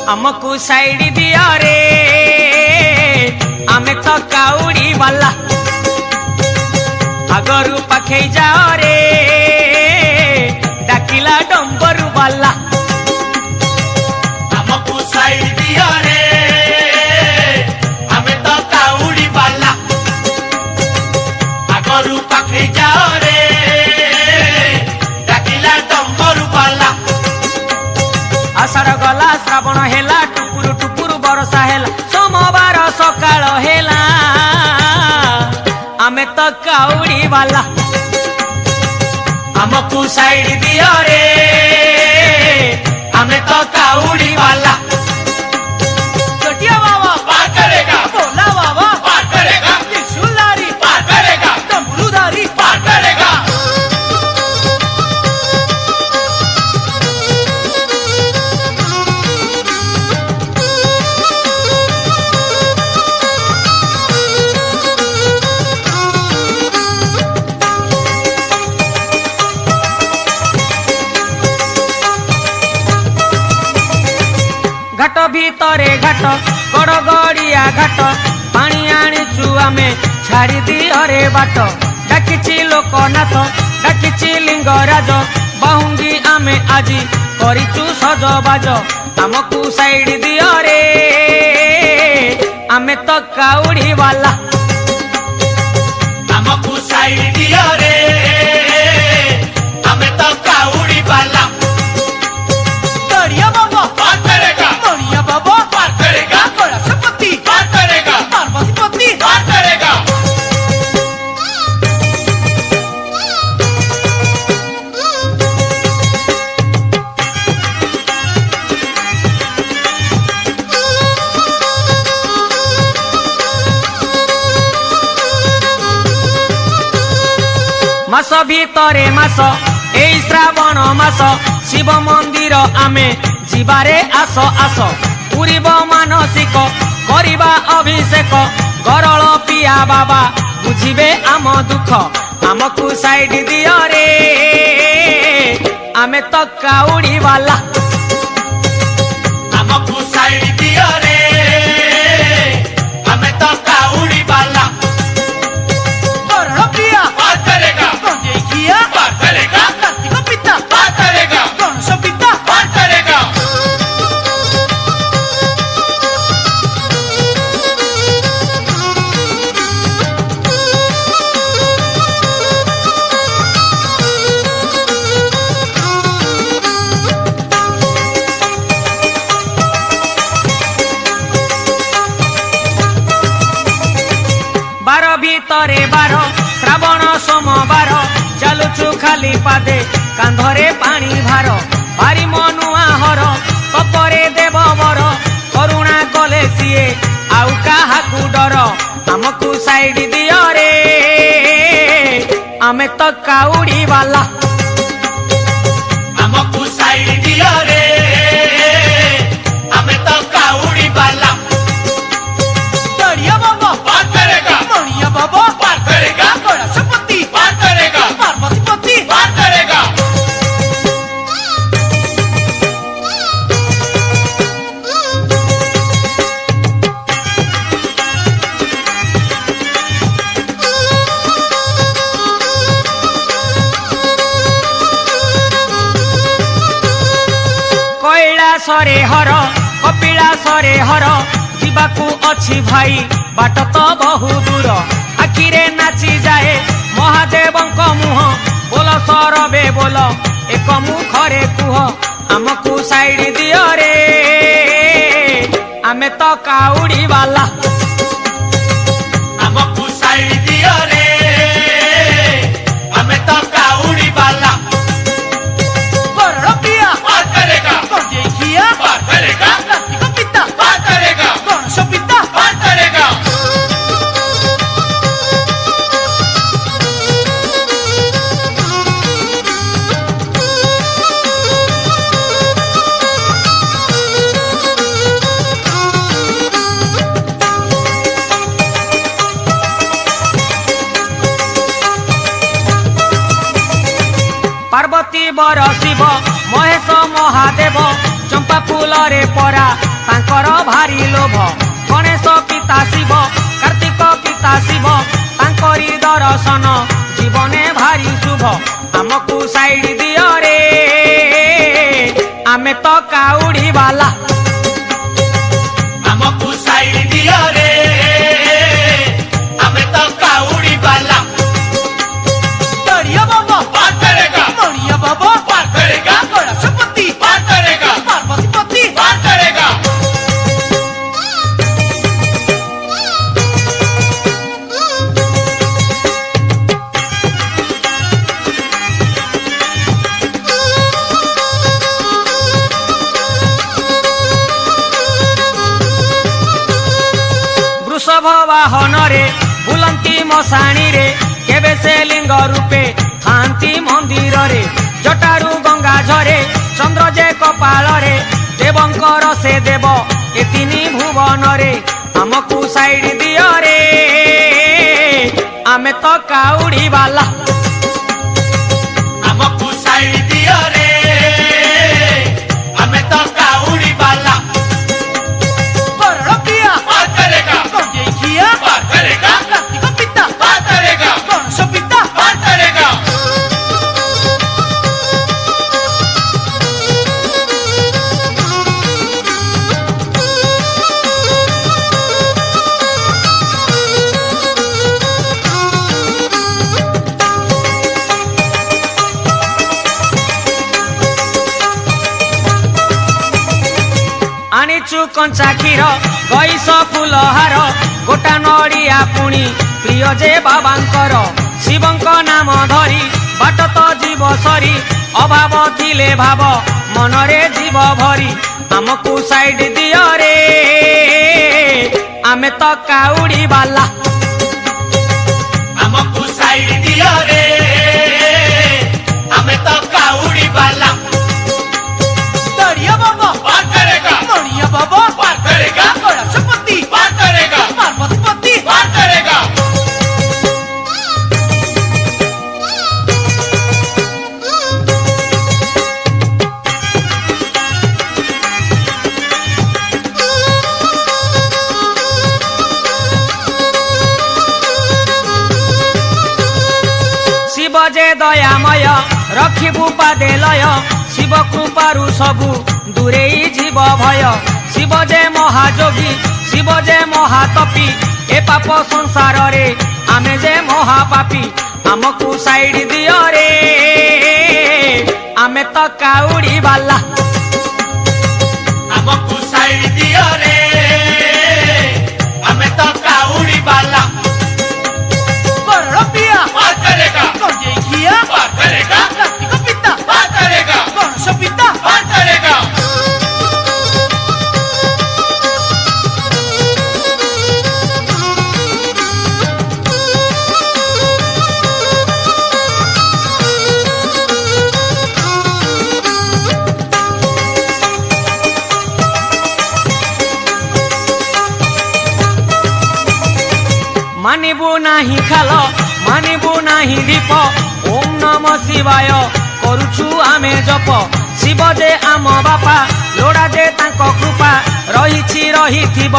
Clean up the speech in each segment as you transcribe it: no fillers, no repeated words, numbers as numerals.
हमको साइड दिया रे आमे तो काउड़ी वाला आगरू पाखे जाओ रे डाकिला डंबरू वाला हमको साइड दिया रे आमे तो काउड़ी वाला आगरू पाखे जाओ रे डाकिला डंबरू वाला आषाढ़ गला श्रावण हेला टुपुरु टुपुरु बरसा हेला सोमवार सकाळ हेला आमे तो काउड़ी वाला हमको साइड दिया रे आमे तो काउड़ी वाला चटिया बाबा पार करेगा भोला बाबा पार करेगा त्रिशूलधारी पार करेगा डमरूधारी पार करेगा घाट भीतरे घाट गड़ गड़िया घाट पानी आनीचु आमे छाड़ी दियो रे बाट डाकिची लोकनाथ डाकिची लिंगराज बाहुंगी आमे आजी करिचु सजबाज हमको साइड दियो रे आमे तो काउड़ी वाला हमको साइड दिया रे आमे तो काउड़ी वाला दरिया बाबा पार करेगा दरिया बाबा पार करेगा कैलाशपति पार करेगा पार्वतीपति पार करेगा मास भीतरे मास एई श्रावण मास शिव मंदिर आमे जीवारे आस आस पूरीब मानसिक करिबा अभिषेक गरल पिया बाबा बुझिबे आम दुख हमको साइड दियो रे आमे तो काउड़ी वाला हमको साइड दिया रे आमे तो काउड़ी वाला गरल पिया पार करेगा गंजेकिया पार करेगा कार्तिक पिता पार करेगा गणेश पिता पार करेगा बार भीतरे बार श्रावण सोमवार चालुचु खाली पादे कांधरे पानी भार भारी मनुआ हर कपरे देव बर करुणा कले सीए आउ काहाकू डर हमको साइड दियो रे आमे तो काउड़ी वाला हमको साइड दिया रे आमे तो काउड़ी वाला दरिया बाबा पार करेगा मणिया बाबा पार करेगा कैलाशपति पार करेगा पार्वतीपति पार करेगा कैलासरे हर कपिलासरे हर जीवाकू अछि भाई बाट तो बहु दूर आखिरे नाची जाए महादेवंक मुह बोल सरबे बोल एक मुखरे कुह हमको साइड दियो रे आमे तो काउड़ी वाला हमको साइड दिया रे आमे तो काउड़ी वाला गरल पिया पार करेगा गंजेकिया पार करेगा कार्तिक पिता पार करेगा गणेश पिता पार करेगा पार्वती बर शिव महेश महादेव चंपा फूल रे परा तांकर भारी लोभ गणेश पिता शिव कार्तिक पिता शिव तांकरी दर्शन जीवने भारी शुभ आमको साइड दियो रे आमे तो काउड़ी वाला हमको साइड दियो रे हमें तो काउड़ी वाला दरिया बाबा पार करेगा मणिया बाबा पार करेगा गणेशपति पार करेगा पार्वती पति पार करेगा वृषभ वाहन रे बुलंती मशाणी रे केबे से लिंग रूपे थांती मंदिर रे जटारू गंगा झरे चंद्र जे कपाल रे देवंकर से देव ए तिनी भुवन रे आमको साइड दियो रे आमे तो काउड़ी वाला हमको साइड दियो रे हमें तो काउड़ी वाला बरड़पिया पार करेगा गंगेखिया पार करेगा कार्तिक पिता पार करेगा गणेश पिता पार करेगा आनिचु कंचा क्षीर गईस फूल हार गोटा नड़िया पुणी प्रिय जे बाबांकर शिवंक नाम धरी बाट तो जीव सरी अभाव थिले भाव मनरे जीव भरी आमको साइड दियो रे आमे तो काउड़ी वाला हमको साइड दियो रे हमें तो काउड़ी वाला दरिया बाबा पार करेगा मणिया बाबा पार करेगा गणेशपति पार करेगा पार्वती पति पार करेगा शिव जे दयामय रखिबु पादे लय शिव कृपारु सबु दूरेई जीव भय शिव जे महाजोगी शिव जे महातपी ए पाप संसार रे आमे जे महापापी आमको साइड दियो रे आमे तो काउड़ी वाला हमको साइड दियो रे हमें तो काउड़ी वाला बरड़पिया पार करेगा गंगेखिया पार करेगा कार्तिक पिता पार करेगा गणेश पिता पार करेगा मानिबु नाही खाल मानिबु नाही दीप ओम नम शिवाय करुछु आमे जप शिव जे आम बापा लोड़ा जे तांको कृपा रहिछि रहिथिब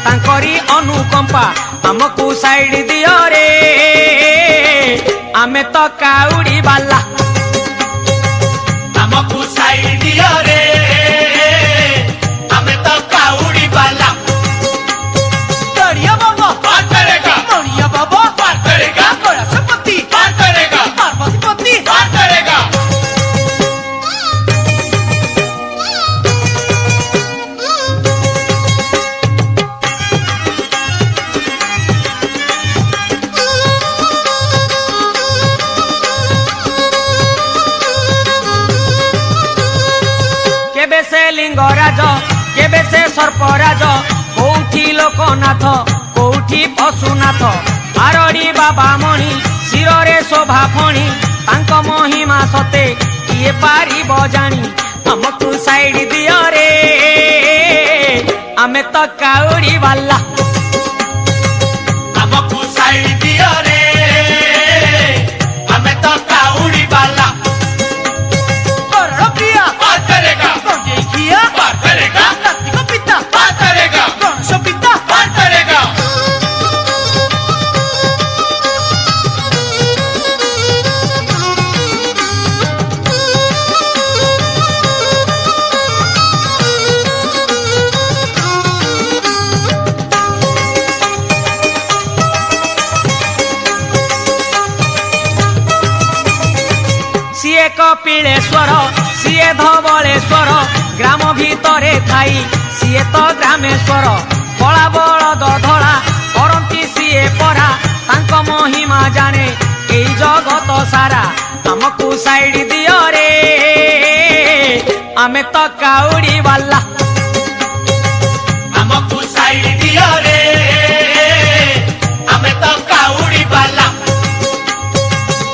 तांकरी अनुकंपा आमको साइड दियो रे आमे तो काउड़ी वाला हमको साइड दियो रे हमें तो काउड़ी वाला दरिया बाबा पार करेगा मणिया बाबा पार करेगा गणेशपति पार करेगा पार्वती पति पार करेगा केबे से लिंगराज केबे से सर्पराज कोउठी लोकनाथ कोउठी पशुनाथ आरड़ी बाबा मणि शिरे शोभा फणी तांक महिमा सते किए पारिब जानी आमको साइड दियो रे आमे तो काउड़ी वाला हमको साइड दियो रे हमें तो काउड़ी वाला बरड़पिया पार करेगा गंगेखिया पार करेगा कार्तिक पिता पार कपिलेश्वर सीए धवलेश्वर ग्राम भितरे थाई सीए तो ग्रामेश्वर कला बलद धला करती सीए परा तांक महिमा जाने एई जगत सारा हमकु साइड दियो रे आमे तो काउड़ी वाला हमकु साइड दियो रे हमें तो काउड़ी वाला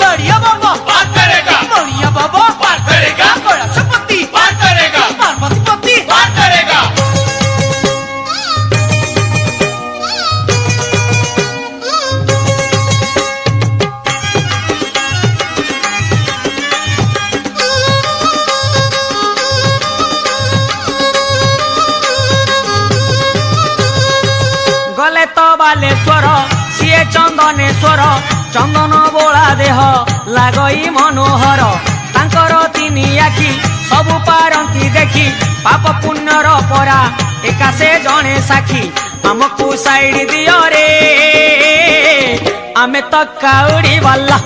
दरिया बाबा पार करेगा मणिया बाबा पार करेगा कैलाशपति पार करेगा पार्वतीपति पार करेगा गले तो बालेश्वर सीए चंदनेश्वर चंदन बोला देह लागई मनोहर तांकर तीन आखि सबु पारंती देखी पाप पुण्यर परा एका से जने साखी हमकु साइड दियो रे आमे तो काउड़ी वाला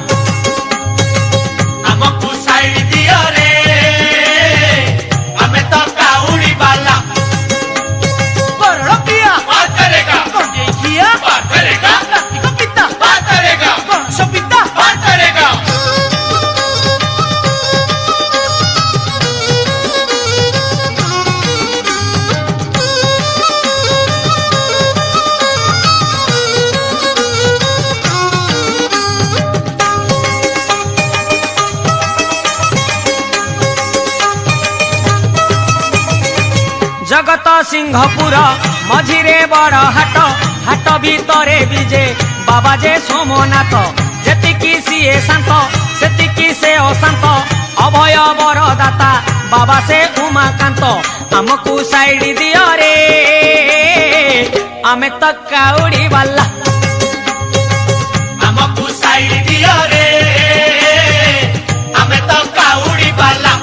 हमकु साइड दियो रे हमें तो काउड़ी वाला बरड़पिया पार करेगा गंजेखिया पार करेगा कार्तिक पिता पार करेगा गणेश पिता पार करेगा जगत सिंहपुर मझिरे बड़ हाट हाट भितरे विजे बाबा जे सोमनाथ जेतिकी सीए शांत सेतिकी से अशांत अभय बरदाता बाबा से उमाकांत हमकु साइड दियो रे आमे तो काउड़ी वाला हमकु साइड दियो रे हमें तो काउड़ी वाला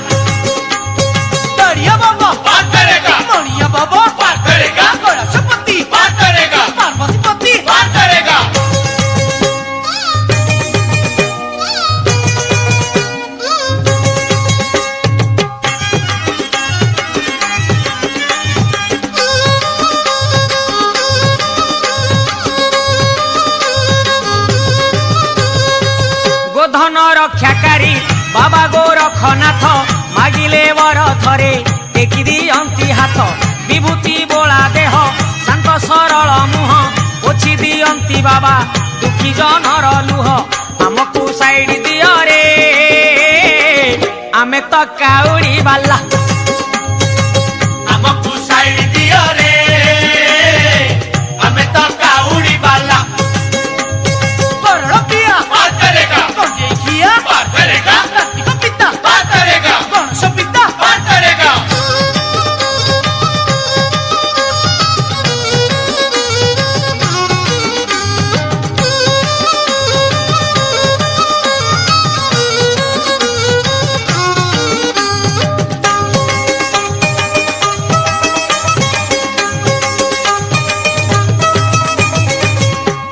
दरिया बाबा पार करेगा मणिया बाबा पार करेगा कैलाशपति पार करेगा पार्वतीपति पार करेगा गोधन रक्षाकारी बाबा गोरखनाथ मागिले वर थरे टेकी दियंती हाथ विभूति बोला देह शांत सरल मुह पोछि दियंती बाबा दुखी जनर लुह हमकु साइड दियो रे आमे तो काउड़ी वाला हमकु साइड दियो रे हमें तो काउड़ी वाला बरड़पिया पार करेगा गंजेखिया पार करेगा कार्तिक पिता पार करेगा गणेश पिता पार करेगा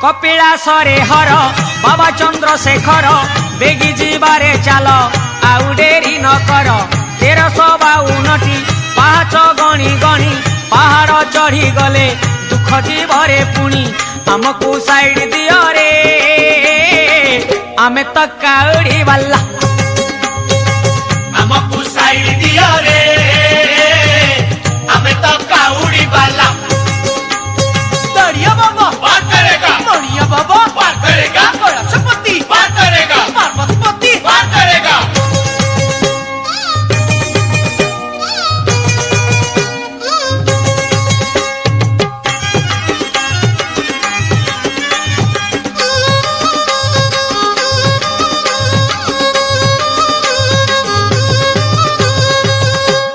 कपिलासरे हर बाबा चंद्रशेखर बेगी जीवारे चाल आउ डेरी न कर 1352 पाहाच गणी गणी पहाड़ चढ़ी गले दुख जीवरे पुणी हमकु साइड दियो रे आमे तो काउड़ी वाला हमकु साइड दियो रे हमें तो काउड़ी वाला दरिया बाबा पार करेगा मणिया बाबा पार करेगा कैलाशपति पार करेगा पार्वतीपति पार करेगा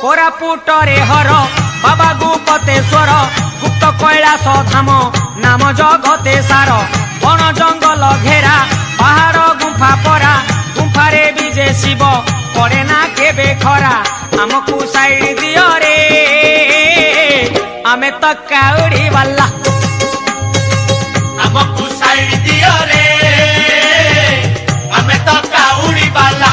कोरापुटरे हर बाबा गुपतेश्वर गुप्त कैलाश धाम नाम जगते सार बन जंगल घेरा पहाड़ गुंफा परा गुंफारे विजे शिव पड़े ना केबे खरा हमकु साइड दियो रे आमे तो काउड़ी वाला हमकु साइड दियो रे हमें तो काउड़ी वाला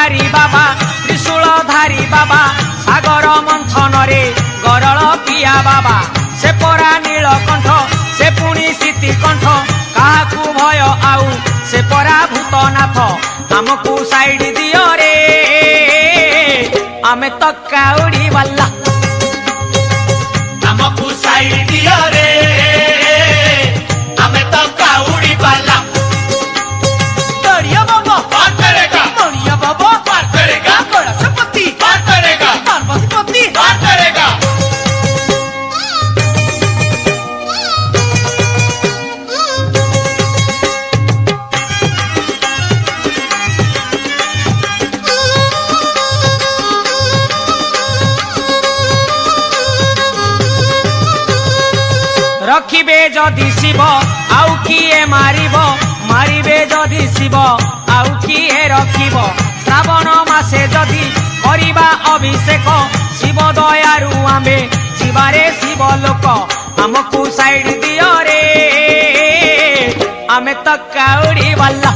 ଧାରୀ ବାବା ତ୍ରିଶୂଳ ଧାରୀ ବାବା ସାଗର ମନ୍ଥନରେ ଗରଳ ପିଆ ବାବା ସେ ପରା ନୀଳକଣ୍ଠ ସେ ପୁଣି ଶୀତିକଣ୍ଠ କାହାକୁ ଭୟ ଆଉ ସେ ପରା ଭୂତନାଥ ଆମକୁ ସାଇଡ ଦିଅ ରେ ଆମେ ତ କାଉଡି ବାଲା ଆମକୁ ସାଇଡ ଦିଅ ରେ ଆମେ ତ କାଉଡି ବାଲା गड़िया बाबा पार करेगा मणिया बाबा पार करेगा गणेशपति पार करेगा पार्वतीपति पार करेगा रखिबे जदि शिव आउ किए मारिब मारिबे जदि शिव आउ किए रखिब श्रावण मासे जदि करिबा अभिषेक शिव दयारु आमे जीवारे शिव लोक हमकु साइड दियो रे आमे तो काउडी वाला